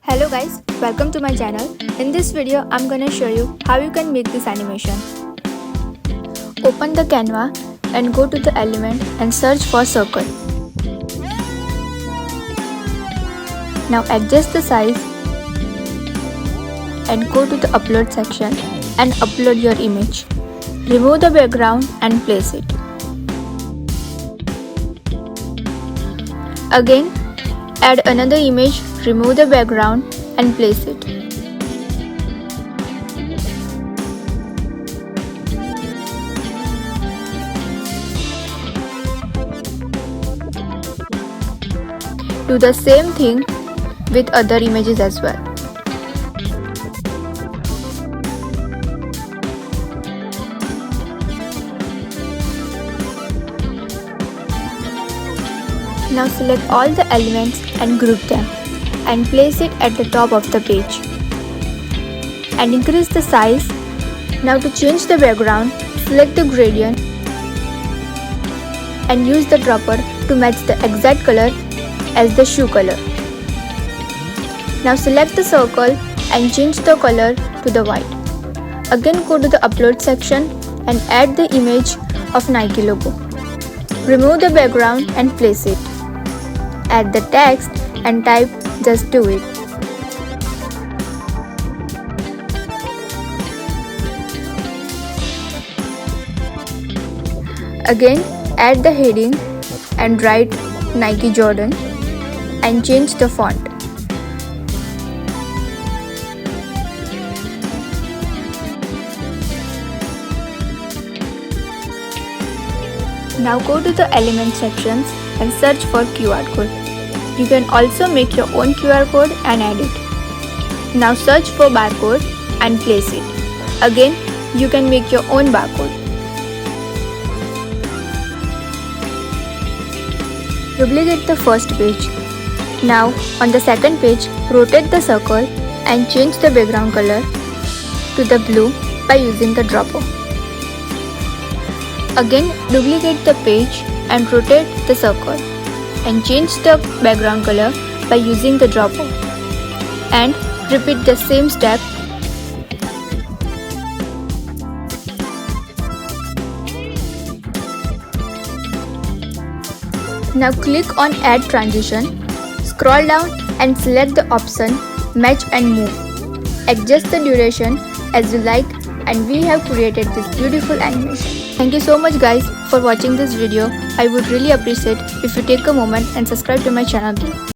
Hello guys, welcome to my channel. In this video, I'm gonna show you how you can make this animation. Open the Canva and go to the element and search for circle. Now adjust the size and go to the upload section and upload your image. Remove the background and place it. Again, add another image, remove the background and place it. Do the same thing with other images as well. Now select all the elements and group them and place it at the top of the page. And increase the size. Now to change the background, select the gradient and use the dropper to match the exact color as the shoe color. Now select the circle and change the color to the white. Again go to the upload section and add the image of Nike logo. Remove the background and place it. Add the text and type "Just Do It." Again add the heading and write Nike Jordan and change the font. Now go to the element sections and search for QR code. You can also make your own QR code and add it. Now search for barcode and place it. Again, you can make your own barcode. Duplicate the first page. Now on the second page, rotate the circle and change the background color to the blue by using the dropper. Again, duplicate the page and rotate the circle and change the background color by using the dropper. And repeat the same step. Now click on Add Transition, scroll down and select the option Match and Move. Adjust the duration as you like and we have created this beautiful animation. Thank you so much guys for watching this video. I would really appreciate if you take a moment and subscribe to my channel.